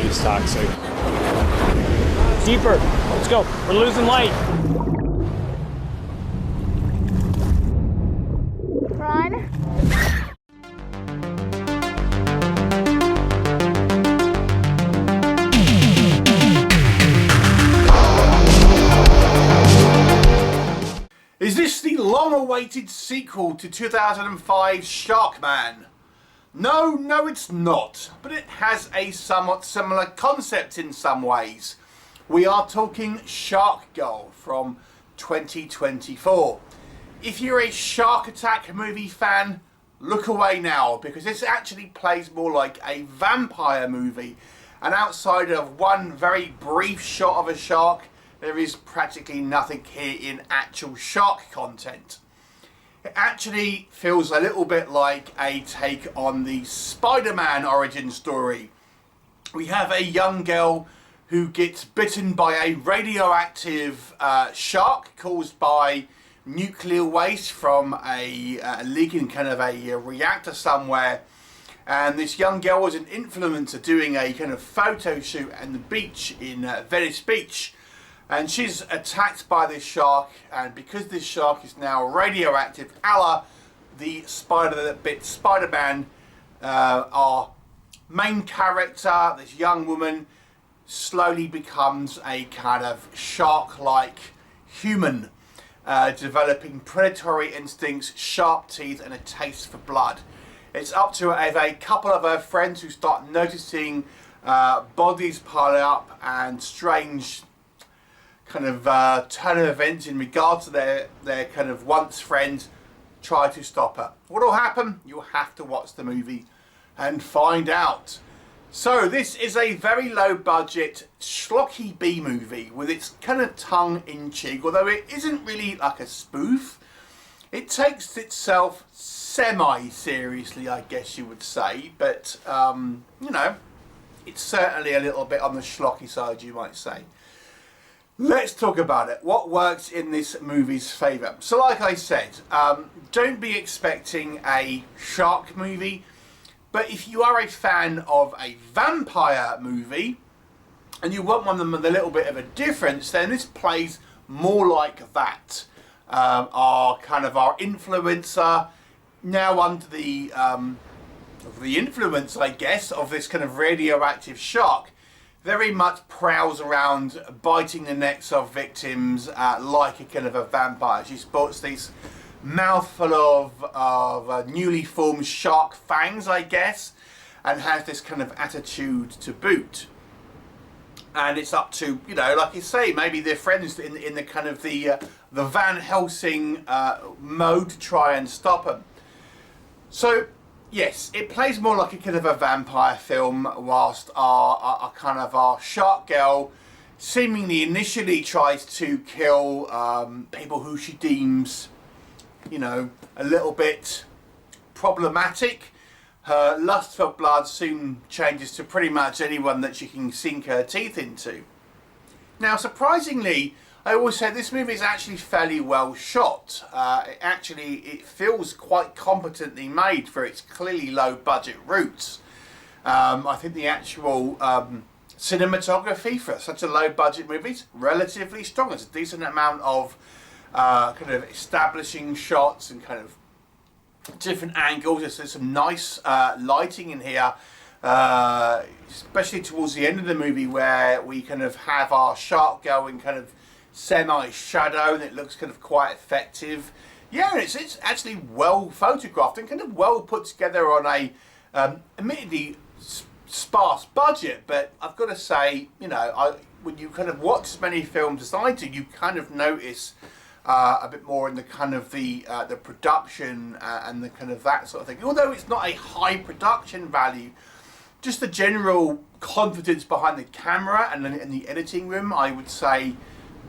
is toxic. Deeper. Let's go. We're losing light. Run. Is this the long-awaited sequel to 2005's Sharkman? No, it's not, but it has a somewhat similar concept in some ways. We are talking Shark Girl from 2024. If you're a Shark Attack movie fan, look away now, because this actually plays more like a vampire movie, and outside of one very brief shot of a shark, there is practically nothing here in actual shark content. It actually feels a little bit like a take on the Spider-Man origin story. We have a young girl who gets bitten by a radioactive shark caused by nuclear waste from a leak in kind of a reactor somewhere. And this young girl was an influencer doing a kind of photo shoot at the beach in Venice Beach. And she's attacked by this shark, and because this shark is now radioactive, a la the spider that bit Spider-Man, our main character, this young woman, slowly becomes a kind of shark-like human, developing predatory instincts, sharp teeth, and a taste for blood. It's up to a couple of her friends who start noticing bodies piling up and strange kind of turn of events in regards to their kind of once friends try to stop her. What will happen? You'll have to watch the movie and find out. So this is a very low budget schlocky B movie with its kind of tongue in cheek, although it isn't really like a spoof. It takes itself semi-seriously, I guess you would say, but you know, it's certainly a little bit on the schlocky side, you might say. Let's talk about it. What works in this movie's favour? So like I said, don't be expecting a shark movie, but if you are a fan of a vampire movie and you want one with a little bit of a difference, then this plays more like that. Our influencer, now under the influence, I guess, of this kind of radioactive shark, very much prowls around biting the necks of victims like a kind of a vampire. She sports this mouthful of newly formed shark fangs, I guess, and has this kind of attitude to boot. And it's up to, you know, like you say, maybe their friends in the kind of the Van Helsing mode to try and stop them. So yes, it plays more like a kind of a vampire film, whilst our shark girl seemingly initially tries to kill people who she deems, you know, a little bit problematic. Her lust for blood soon changes to pretty much anyone that she can sink her teeth into. Now, surprisingly, I always say this movie is actually fairly well shot. It feels quite competently made for its clearly low budget roots. I think the actual cinematography for such a low budget movie is relatively strong. There's a decent amount of kind of establishing shots and kind of different angles. There's some nice lighting in here, especially towards the end of the movie where we kind of have our shark going kind of semi-shadow, and it looks kind of quite effective. Yeah, it's actually well photographed and kind of well put together on a admittedly sparse budget, but I've got to say, you know, when you kind of watch as many films as I do, you kind of notice a bit more in the kind of the production and the kind of that sort of thing. Although it's not a high production value, just the general confidence behind the camera and in the editing room, I would say,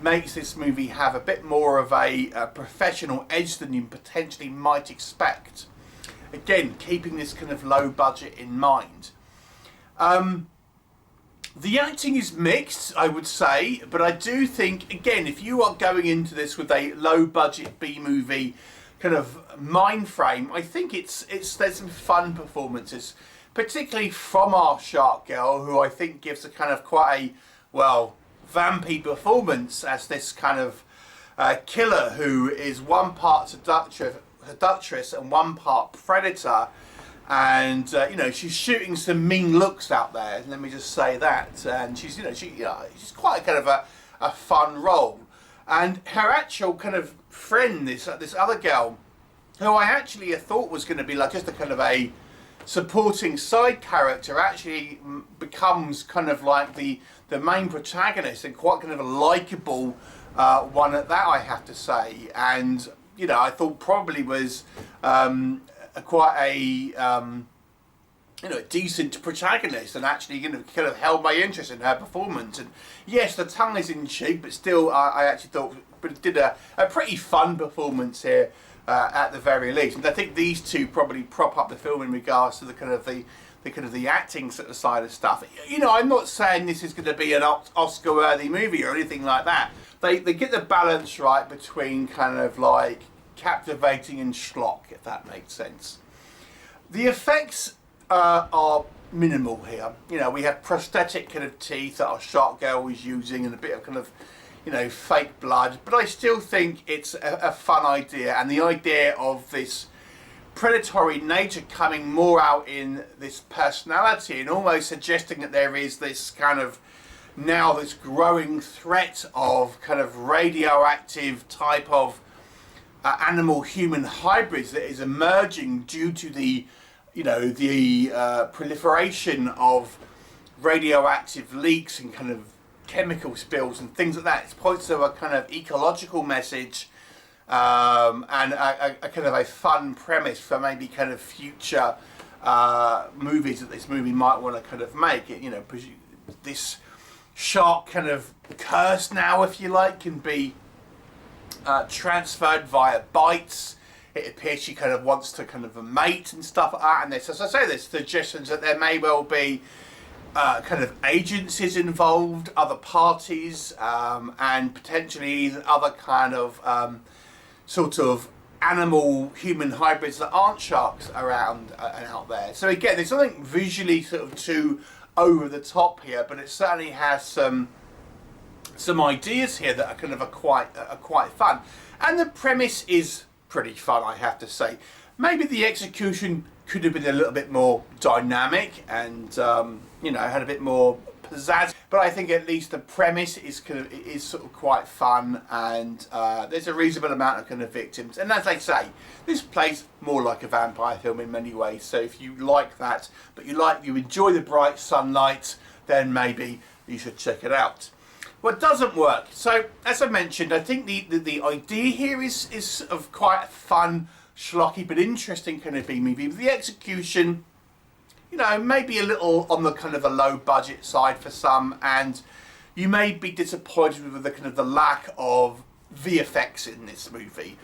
makes this movie have a bit more of a professional edge than you potentially might expect. Again, keeping this kind of low budget in mind. The acting is mixed, I would say, but I do think, again, if you are going into this with a low budget B movie kind of mind frame, I think there's some fun performances. particularly from our shark girl, who I think gives a kind of quite a, well, vampy performance as this kind of killer who is one part seductress and one part predator. And you know, she's shooting some mean looks out there. Let me just say that. And she's, she's quite kind of a fun role. And her actual kind of friend, this other girl, who I actually thought was going to be like just a kind of a supporting side character, actually becomes kind of like the main protagonist, and quite kind of a likeable one at that, I have to say. And you know, I thought probably was quite a decent protagonist, and actually kind of held my interest in her performance. And yes, the tongue is in cheek, but still I actually thought it did a pretty fun performance here at the very least. And I think these two probably prop up the film in regards to the kind of the acting sort of side of stuff. You know, I'm not saying this is going to be an Oscar-worthy movie or anything like that. They get the balance right between kind of like captivating and schlock, if that makes sense. The effects are minimal here. You know, we have prosthetic kind of teeth that our shark girl was using, and a bit of kind of, you know, fake blood. But I still think it's a fun idea, and the idea of this predatory nature coming more out in this personality, and almost suggesting that there is this kind of now this growing threat of kind of radioactive type of animal-human hybrids that is emerging due to the, you know, the proliferation of radioactive leaks and kind of chemical spills and things like that. It points to a kind of ecological message and a kind of a fun premise for maybe kind of future movies that this movie might want to kind of make. You know, this shark kind of curse now, if you like, can be transferred via bites. It appears she kind of wants to kind of a mate and stuff like that. And there's, as I say, there's suggestions that there may well be kind of agencies involved, other parties, and potentially other kind of sort of animal-human hybrids that aren't sharks around and out there. So again, there's something visually sort of too over the top here, but it certainly has some ideas here that are kind of quite fun. And the premise is pretty fun, I have to say. Maybe the execution could have been a little bit more dynamic and you know, had a bit more pizzazz, but I think at least the premise is sort of quite fun, and there's a reasonable amount of kind of victims. And as I say, this plays more like a vampire film in many ways. So if you like that, but you enjoy the bright sunlight, then maybe you should check it out. What doesn't work? So as I mentioned, I think the idea here is sort of quite a fun, schlocky but interesting kind of B movie. The execution, you know, maybe a little on the kind of the low budget side for some, and you may be disappointed with the kind of the lack of VFX in this movie.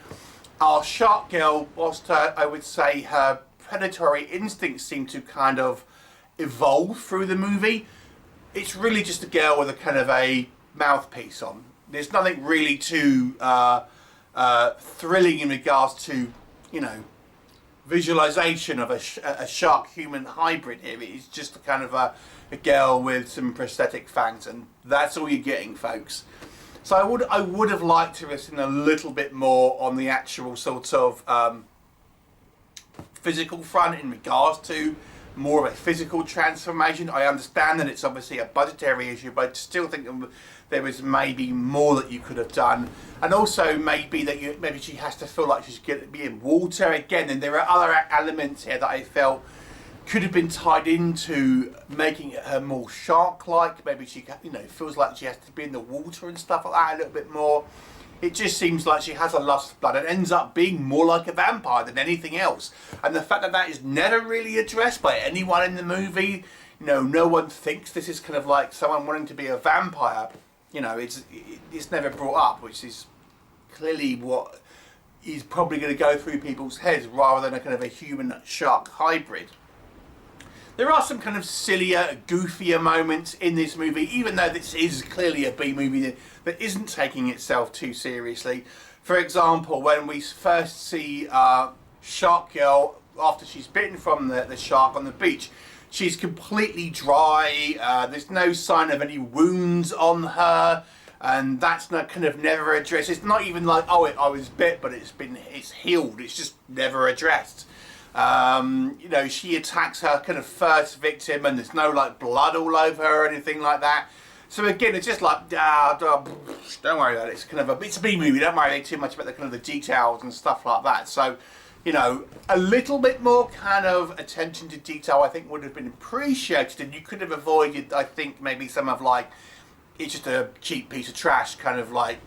Our shark girl, whilst I would say her predatory instincts seem to kind of evolve through the movie, it's really just a girl with a kind of a mouthpiece on. There's nothing really too thrilling in regards to, you know, visualization of a shark-human hybrid here. It's just a kind of a girl with some prosthetic fangs, and that's all you're getting, folks. So I would have liked to have seen a little bit more on the actual sort of physical front in regards to more of a physical transformation. I understand that it's obviously a budgetary issue, but I still think there was maybe more that you could have done. And also maybe that maybe she has to feel like she's going to be in water again. And there are other elements here that I felt could have been tied into making her more shark-like. Maybe she, you know, feels like she has to be in the water and stuff like that a little bit more. It just seems like she has a lust for blood and ends up being more like a vampire than anything else. And the fact that that is never really addressed by anyone in the movie, you know, no one thinks this is kind of like someone wanting to be a vampire. You know, it's never brought up, which is clearly what is probably going to go through people's heads rather than a kind of a human-shark hybrid. There are some kind of sillier, goofier moments in this movie, even though this is clearly a B movie that isn't taking itself too seriously. For example, when we first see Shark Girl after she's bitten from the shark on the beach, She's completely dry. There's no sign of any wounds on her, and that's not kind of never addressed. It's not even like, oh, I was bit, but it's healed. It's just never addressed. You know, she attacks her kind of first victim, and there's no like blood all over her or anything like that. So again, it's just like, don't worry about it. It's a B movie. Don't worry too much about the kind of the details and stuff like that. So, you know, a little bit more kind of attention to detail, I think, would have been appreciated, and you could have avoided, I think, maybe some of like, it's just a cheap piece of trash kind of like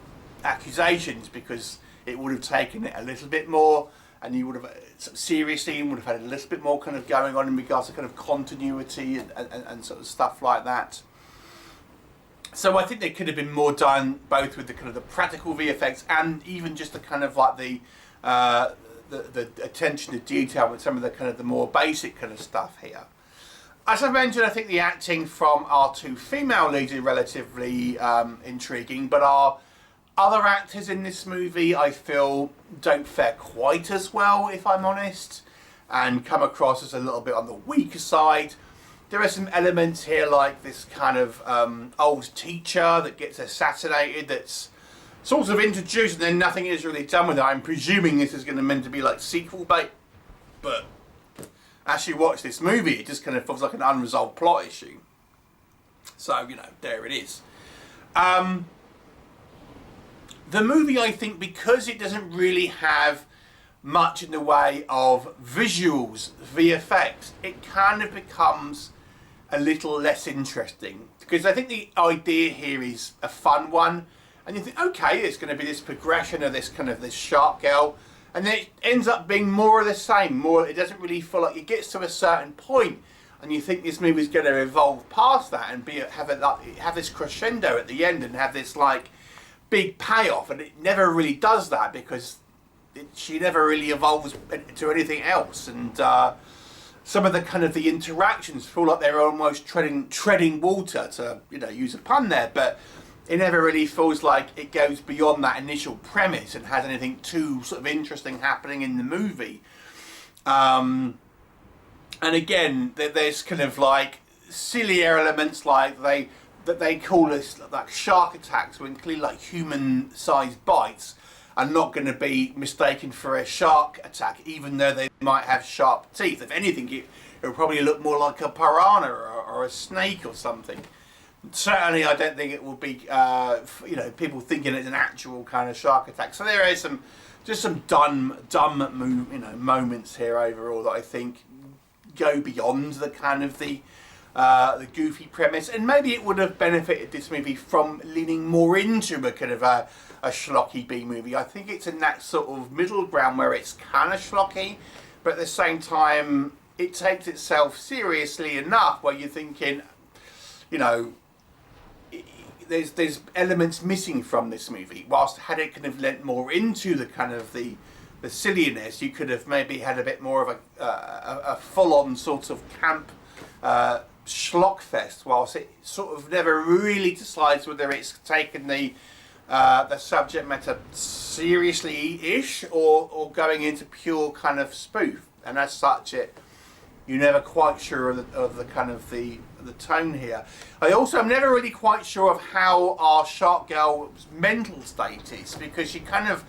accusations, because it would have taken it a little bit more, and you would have seriously would have had a little bit more kind of going on in regards to kind of continuity and sort of stuff like that. So I think there could have been more done, both with the kind of the practical VFX and even just the kind of like the attention to detail with some of the kind of the more basic kind of stuff here. As I mentioned, I think the acting from our two female leads is relatively intriguing, but our other actors in this movie, I feel, don't fare quite as well, if I'm honest, and come across as a little bit on the weaker side. There are some elements here like this kind of old teacher that gets assassinated that's sort of introduced and then nothing is really done with it. I'm presuming this is going to meant to be like sequel bait, but as you watch this movie, it just kind of feels like an unresolved plot issue. So, you know, there it is. The movie, I think, because it doesn't really have much in the way of visuals, VFX, it kind of becomes a little less interesting. Because I think the idea here is a fun one, and you think, okay, it's going to be this progression of this kind of this shark girl, and then it ends up being more of the same. It doesn't really feel like it gets to a certain point, and you think this movie's going to evolve past that and have this crescendo at the end and have this like big payoff, and it never really does that because she never really evolves to anything else. And some of the kind of the interactions feel like they're almost treading water, to, you know, use a pun there, but it never really feels like it goes beyond that initial premise and has anything too sort of interesting happening in the movie. And again, there's kind of like sillier elements like that they call us like shark attacks, when clearly like human-sized bites are not going to be mistaken for a shark attack, even though they might have sharp teeth. If anything, it will probably look more like a piranha or a snake or something. Certainly, I don't think it will be, you know, people thinking it's an actual kind of shark attack. So there is just some dumb moments here overall that I think go beyond the kind of the goofy premise, and maybe it would have benefited this movie from leaning more into a kind of a schlocky B movie. I think it's in that sort of middle ground where it's kind of schlocky, but at the same time it takes itself seriously enough where you're thinking, you know, there's elements missing from this movie. Whilst had it kind of lent more into the kind of the silliness, you could have maybe had a bit more of a full-on sort of camp schlockfest, whilst it sort of never really decides whether it's taken the subject matter seriously-ish or going into pure kind of spoof. And as such, you're never quite sure of the kind of the tone here. I also am never really quite sure of how our shark girl's mental state is, because she kind of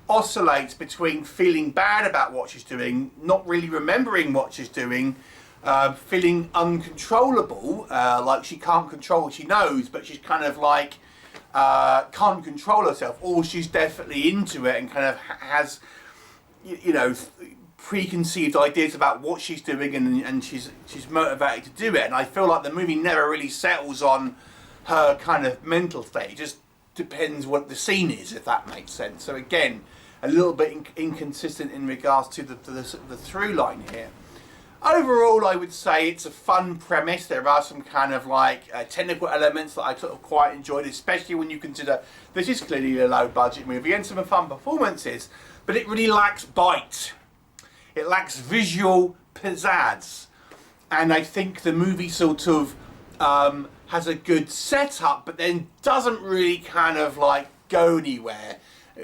oscillates between feeling bad about what she's doing, not really remembering what she's doing, feeling uncontrollable, like she can't control what she knows, but she's kind of like can't control herself, or she's definitely into it and kind of has, you know, preconceived ideas about what she's doing, and she's motivated to do it. And I feel like the movie never really settles on her kind of mental state. It just depends what the scene is, if that makes sense. So again, a little bit inconsistent in regards to the through line here. Overall, I would say it's a fun premise. There are some kind of like technical elements that I sort of quite enjoyed, especially when you consider this is clearly a low budget movie, and some fun performances, but it really lacks bite. It lacks visual pizzazz. And I think the movie sort of has a good setup, but then doesn't really kind of like go anywhere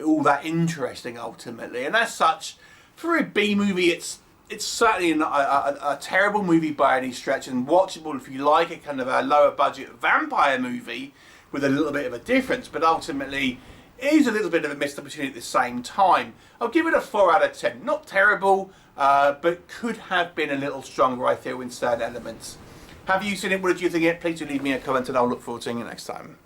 all that interesting ultimately. And as such, for a B movie, it's it's certainly not a terrible movie by any stretch, and watchable if you like a kind of a lower budget vampire movie with a little bit of a difference, but ultimately it is a little bit of a missed opportunity at the same time. I'll give it a 4 out of 10. Not terrible, but could have been a little stronger, I feel, in certain elements. Have you seen it? What did you think of it? Please do leave me a comment and I'll look forward to seeing you next time.